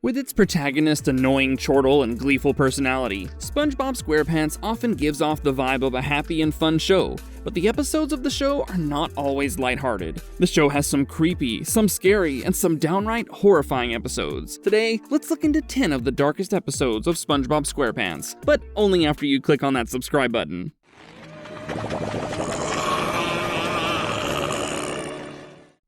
With its protagonist's annoying chortle and gleeful personality, SpongeBob SquarePants often gives off the vibe of a happy and fun show, but the episodes of the show are not always lighthearted. The show has some creepy, some scary, and some downright horrifying episodes. Today, let's look into 10 of the darkest episodes of SpongeBob SquarePants, but only after you click on that subscribe button.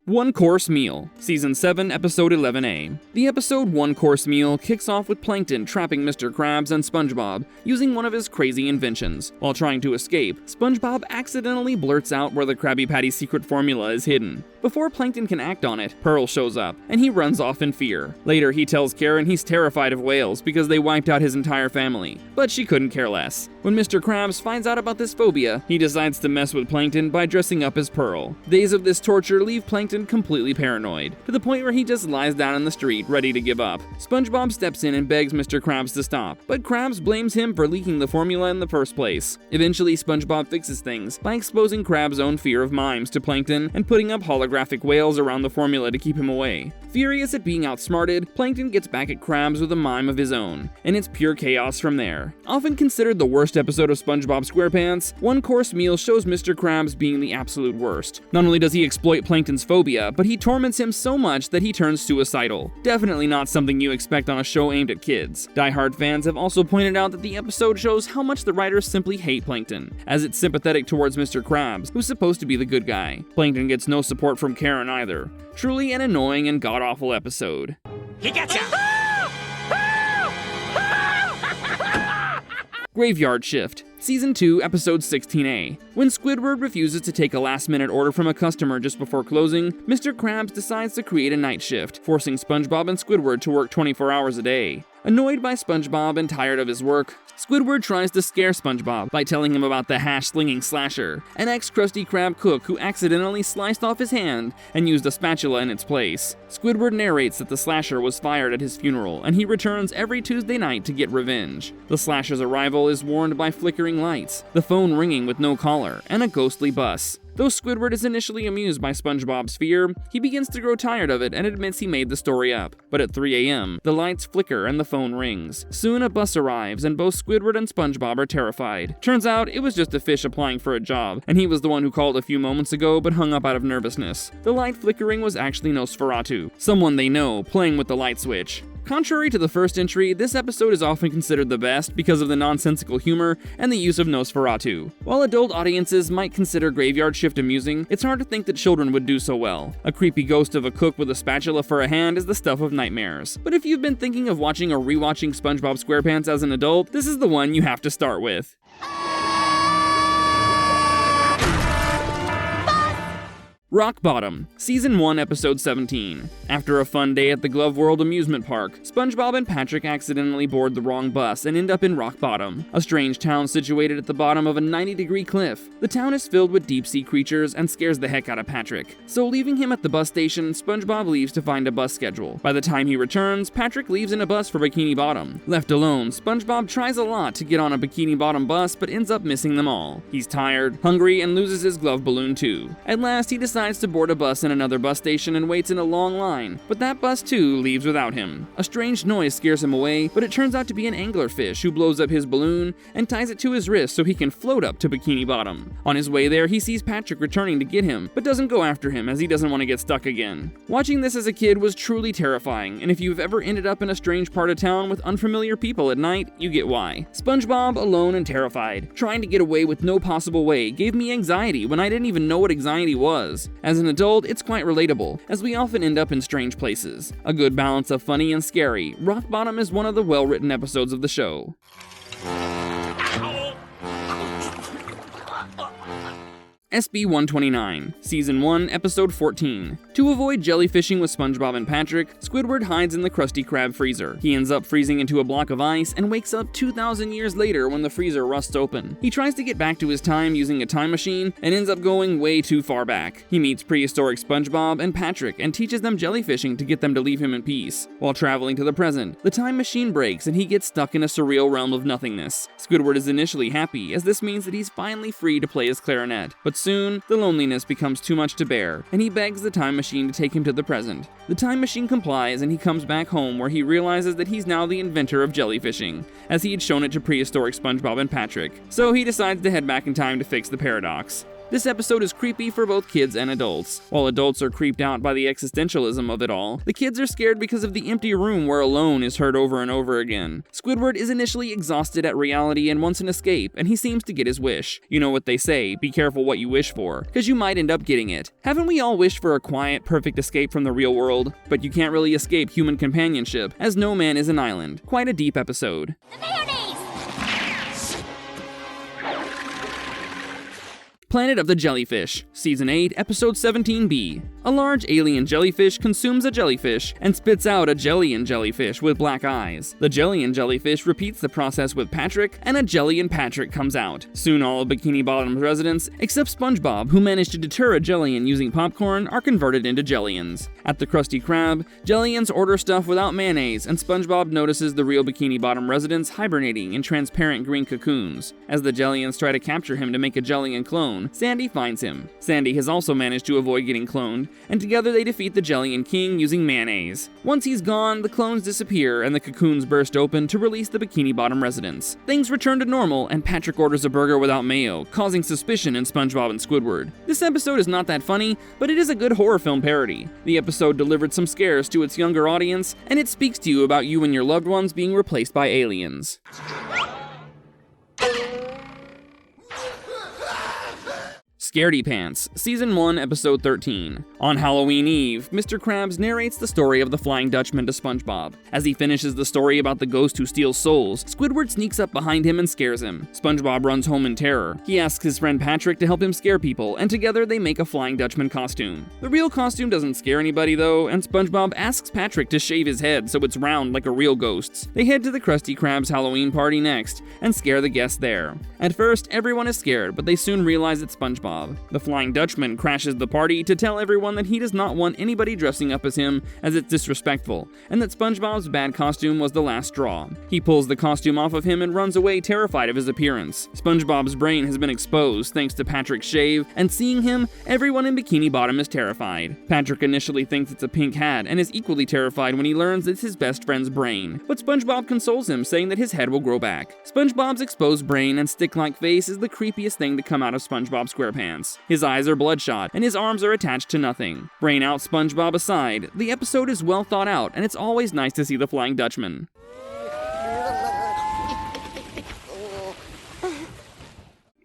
One Course Meal, Season 7, Episode 11A. The episode One Course Meal kicks off with Plankton trapping Mr. Krabs and SpongeBob using one of his crazy inventions. While trying to escape, SpongeBob accidentally blurts out where the Krabby Patty's secret formula is hidden. Before Plankton can act on it, Pearl shows up, and he runs off in fear. Later, he tells Karen he's terrified of whales because they wiped out his entire family, but she couldn't care less. When Mr. Krabs finds out about this phobia, he decides to mess with Plankton by dressing up as Pearl. Days of this torture leave Plankton completely paranoid, to the point where he just lies down in the street, ready to give up. SpongeBob steps in and begs Mr. Krabs to stop, but Krabs blames him for leaking the formula in the first place. Eventually, SpongeBob fixes things by exposing Krabs' own fear of mimes to Plankton and putting up holographic whales around the formula to keep him away. Furious at being outsmarted, Plankton gets back at Krabs with a mime of his own, and it's pure chaos from there. Often considered the worst episode of SpongeBob SquarePants, One Course Meal shows Mr. Krabs being the absolute worst. Not only does he exploit Plankton's phobia, but he torments him so much that he turns suicidal. Definitely not something you expect on a show aimed at kids. Die-hard fans have also pointed out that the episode shows how much the writers simply hate Plankton, as it's sympathetic towards Mr. Krabs, who's supposed to be the good guy. Plankton gets no support from Karen either. Truly an annoying and god-awful episode. He gets ya! Graveyard Shift, Season 2, Episode 16A. When Squidward refuses to take a last-minute order from a customer just before closing, Mr. Krabs decides to create a night shift, forcing SpongeBob and Squidward to work 24 hours a day. Annoyed by SpongeBob and tired of his work, Squidward tries to scare SpongeBob by telling him about the hash-slinging Slasher, an ex-Krusty Krab cook who accidentally sliced off his hand and used a spatula in its place. Squidward narrates that the Slasher was fired at his funeral, and he returns every Tuesday night to get revenge. The Slasher's arrival is warned by flickering lights, the phone ringing with no caller, and a ghostly bus. Though Squidward is initially amused by SpongeBob's fear, he begins to grow tired of it and admits he made the story up. But at 3 a.m., the lights flicker and the phone rings. Soon a bus arrives and both Squidward and SpongeBob are terrified. Turns out it was just a fish applying for a job, and he was the one who called a few moments ago but hung up out of nervousness. The light flickering was actually Nosferatu, someone they know, playing with the light switch. Contrary to the first entry, this episode is often considered the best because of the nonsensical humor and the use of Nosferatu. While adult audiences might consider Graveyard Shift amusing, it's hard to think that children would do so well. A creepy ghost of a cook with a spatula for a hand is the stuff of nightmares. But if you've been thinking of watching or rewatching SpongeBob SquarePants as an adult, this is the one you have to start with. Rock Bottom, Season 1, Episode 17. After a fun day at the Glove World amusement park, SpongeBob and Patrick accidentally board the wrong bus and end up in Rock Bottom, a strange town situated at the bottom of a 90-degree cliff. The town is filled with deep-sea creatures and scares the heck out of Patrick. So leaving him at the bus station, SpongeBob leaves to find a bus schedule. By the time he returns, Patrick leaves in a bus for Bikini Bottom. Left alone, SpongeBob tries a lot to get on a Bikini Bottom bus but ends up missing them all. He's tired, hungry, and loses his glove balloon too. At last, he decides to board a bus in another bus station and waits in a long line, but that bus too leaves without him. A strange noise scares him away, but it turns out to be an anglerfish who blows up his balloon and ties it to his wrist so he can float up to Bikini Bottom. On his way there, he sees Patrick returning to get him, but doesn't go after him as he doesn't want to get stuck again. Watching this as a kid was truly terrifying, and if you've ever ended up in a strange part of town with unfamiliar people at night, you get why. SpongeBob, alone and terrified, trying to get away with no possible way, gave me anxiety when I didn't even know what anxiety was. As an adult, it's quite relatable, as we often end up in strange places. A good balance of funny and scary, Rock Bottom is one of the well-written episodes of the show. SB-129, Season 1, Episode 14. To avoid jellyfishing with SpongeBob and Patrick, Squidward hides in the Krusty Krab freezer. He ends up freezing into a block of ice and wakes up 2,000 years later when the freezer rusts open. He tries to get back to his time using a time machine and ends up going way too far back. He meets prehistoric SpongeBob and Patrick and teaches them jellyfishing to get them to leave him in peace. While traveling to the present, the time machine breaks and he gets stuck in a surreal realm of nothingness. Squidward is initially happy, as this means that he's finally free to play his clarinet, but soon, the loneliness becomes too much to bear, and he begs the time machine to take him to the present. The time machine complies, and he comes back home where he realizes that he's now the inventor of jellyfishing, as he had shown it to prehistoric SpongeBob and Patrick. So he decides to head back in time to fix the paradox. This episode is creepy for both kids and adults. While adults are creeped out by the existentialism of it all, the kids are scared because of the empty room where alone is heard over and over again. Squidward is initially exhausted at reality and wants an escape, and he seems to get his wish. You know what they say, be careful what you wish for, because you might end up getting it. Haven't we all wished for a quiet, perfect escape from the real world? But you can't really escape human companionship, as no man is an island. Quite a deep episode. Planet of the Jellyfish, Season 8, Episode 17b. A large alien jellyfish consumes a jellyfish and spits out a jelly-and jellyfish with black eyes. The jelly-and jellyfish repeats the process with Patrick, and a jelly-and Patrick comes out. Soon all of Bikini Bottom's residents, except SpongeBob, who managed to deter a jelly-and using popcorn, are converted into jelly-ans. At the Krusty Krab, jelly-ans order stuff without mayonnaise, and SpongeBob notices the real Bikini Bottom residents hibernating in transparent green cocoons. As the jelly-ans try to capture him to make a jelly-and clone, Sandy finds him. Sandy has also managed to avoid getting cloned, and together they defeat the Jelly-and King using mayonnaise. Once he's gone, the clones disappear and the cocoons burst open to release the Bikini Bottom residents. Things return to normal, and Patrick orders a burger without mayo, causing suspicion in SpongeBob and Squidward. This episode is not that funny, but it is a good horror film parody. The episode delivered some scares to its younger audience, and it speaks to you about you and your loved ones being replaced by aliens. Scaredy Pants, Season 1, Episode 13. On Halloween Eve, Mr. Krabs narrates the story of the Flying Dutchman to SpongeBob. As he finishes the story about the ghost who steals souls, Squidward sneaks up behind him and scares him. SpongeBob runs home in terror. He asks his friend Patrick to help him scare people, and together they make a Flying Dutchman costume. The real costume doesn't scare anybody though, and SpongeBob asks Patrick to shave his head so it's round like a real ghost's. They head to the Krusty Krab's Halloween party next, and scare the guests there. At first, everyone is scared, but they soon realize it's SpongeBob. The Flying Dutchman crashes the party to tell everyone that he does not want anybody dressing up as him, as it's disrespectful, and that SpongeBob's bad costume was the last straw. He pulls the costume off of him and runs away terrified of his appearance. SpongeBob's brain has been exposed thanks to Patrick's shave, and seeing him, everyone in Bikini Bottom is terrified. Patrick initially thinks it's a pink hat and is equally terrified when he learns it's his best friend's brain, but SpongeBob consoles him, saying that his head will grow back. SpongeBob's exposed brain and stick-like face is the creepiest thing to come out of SpongeBob SquarePants. His eyes are bloodshot, and his arms are attached to nothing. Brain out SpongeBob aside, the episode is well thought out, and it's always nice to see the Flying Dutchman.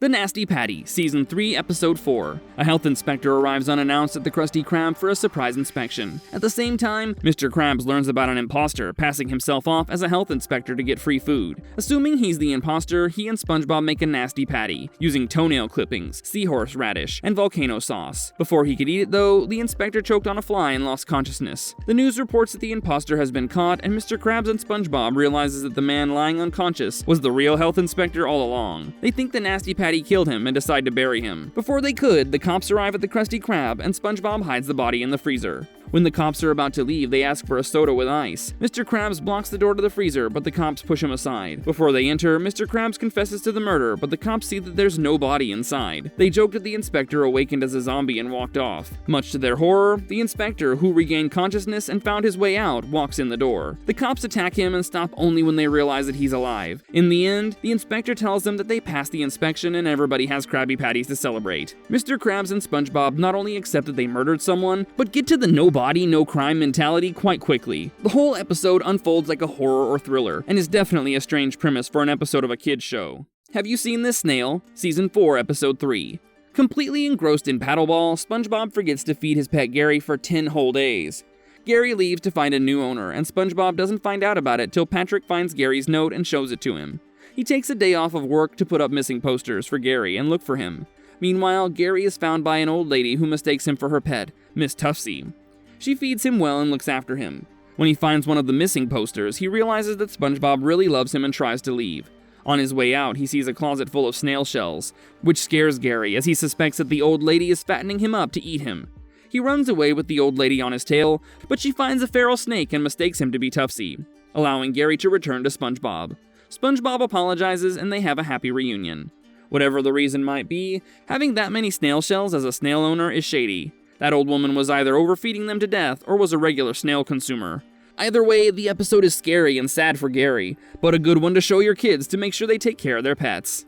The Nasty Patty, Season 3, Episode 4. A health inspector arrives unannounced at the Krusty Krab for a surprise inspection. At the same time, Mr. Krabs learns about an imposter, passing himself off as a health inspector to get free food. Assuming he's the imposter, he and SpongeBob make a Nasty Patty, using toenail clippings, seahorse radish, and volcano sauce. Before he could eat it though, the inspector choked on a fly and lost consciousness. The news reports that the imposter has been caught, and Mr. Krabs and SpongeBob realizes that the man lying unconscious was the real health inspector all along. They think the Nasty Patty killed him and decide to bury him. Before they could, the cops arrive at the Krusty Krab, and SpongeBob hides the body in the freezer. When the cops are about to leave, they ask for a soda with ice. Mr. Krabs blocks the door to the freezer, but the cops push him aside. Before they enter, Mr. Krabs confesses to the murder, but the cops see that there's no body inside. They joke that the inspector awakened as a zombie and walked off. Much to their horror, the inspector, who regained consciousness and found his way out, walks in the door. The cops attack him and stop only when they realize that he's alive. In the end, the inspector tells them that they passed the inspection and everybody has Krabby Patties to celebrate. Mr. Krabs and SpongeBob not only accept that they murdered someone, but get to the no body, no crime mentality quite quickly. The whole episode unfolds like a horror or thriller, and is definitely a strange premise for an episode of a kid's show. Have you seen this snail? Season 4, Episode 3. Completely engrossed in paddleball, SpongeBob forgets to feed his pet Gary for 10 whole days. Gary leaves to find a new owner, and SpongeBob doesn't find out about it till Patrick finds Gary's note and shows it to him. He takes a day off of work to put up missing posters for Gary and look for him. Meanwhile, Gary is found by an old lady who mistakes him for her pet, Miss Tuftsy. She feeds him well and looks after him. When he finds one of the missing posters, he realizes that SpongeBob really loves him and tries to leave. On his way out, he sees a closet full of snail shells, which scares Gary as he suspects that the old lady is fattening him up to eat him. He runs away with the old lady on his tail, but she finds a feral snake and mistakes him to be Tuftsy, allowing Gary to return to SpongeBob. SpongeBob apologizes and they have a happy reunion. Whatever the reason might be, having that many snail shells as a snail owner is shady. That old woman was either overfeeding them to death or was a regular snail consumer. Either way, the episode is scary and sad for Gary, but a good one to show your kids to make sure they take care of their pets.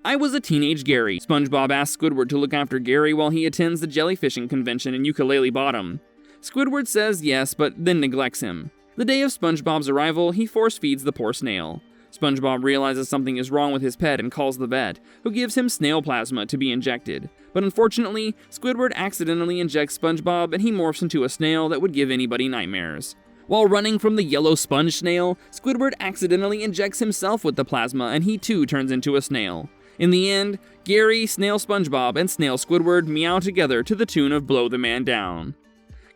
I was a teenage Gary. SpongeBob asks Squidward to look after Gary while he attends the jellyfishing convention in Ukulele Bottom. Squidward says yes, but then neglects him. The day of SpongeBob's arrival, he force feeds the poor snail. SpongeBob realizes something is wrong with his pet and calls the vet, who gives him snail plasma to be injected. But unfortunately, Squidward accidentally injects SpongeBob and he morphs into a snail that would give anybody nightmares. While running from the yellow sponge snail, Squidward accidentally injects himself with the plasma and he too turns into a snail. In the end, Gary, Snail SpongeBob, and Snail Squidward meow together to the tune of Blow the Man Down.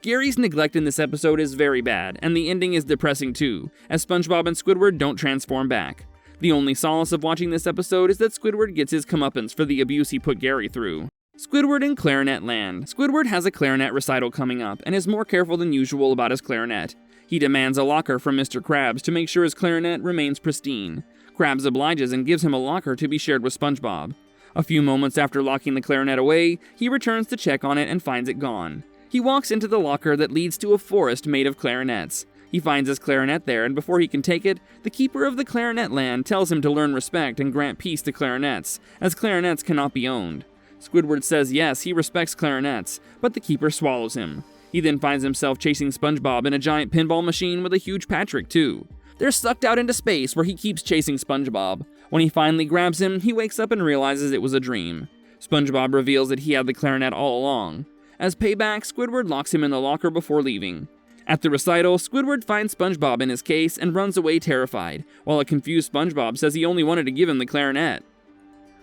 Gary's neglect in this episode is very bad, and the ending is depressing too, as SpongeBob and Squidward don't transform back. The only solace of watching this episode is that Squidward gets his comeuppance for the abuse he put Gary through. Squidward in Clarinet Land. Squidward has a clarinet recital coming up, and is more careful than usual about his clarinet. He demands a locker from Mr. Krabs to make sure his clarinet remains pristine. Krabs obliges and gives him a locker to be shared with SpongeBob. A few moments after locking the clarinet away, he returns to check on it and finds it gone. He walks into the locker that leads to a forest made of clarinets. He finds his clarinet there, and before he can take it, the keeper of the Clarinet Land tells him to learn respect and grant peace to clarinets, as clarinets cannot be owned. Squidward says yes, he respects clarinets, but the keeper swallows him. He then finds himself chasing SpongeBob in a giant pinball machine with a huge Patrick too. They're sucked out into space where he keeps chasing SpongeBob. When he finally grabs him, he wakes up and realizes it was a dream. SpongeBob reveals that he had the clarinet all along. As payback, Squidward locks him in the locker before leaving. At the recital, Squidward finds SpongeBob in his case and runs away terrified, while a confused SpongeBob says he only wanted to give him the clarinet.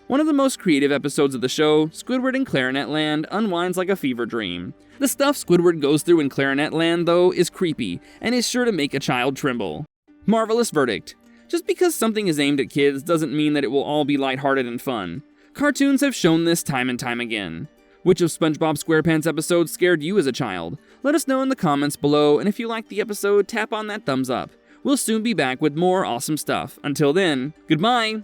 One of the most creative episodes of the show, Squidward in Clarinet Land unwinds like a fever dream. The stuff Squidward goes through in Clarinet Land, though, is creepy, and is sure to make a child tremble. Marvelous verdict. Just because something is aimed at kids doesn't mean that it will all be lighthearted and fun. Cartoons have shown this time and time again. Which of SpongeBob SquarePants episodes scared you as a child? Let us know in the comments below, and if you liked the episode, tap on that thumbs up. We'll soon be back with more awesome stuff. Until then, goodbye!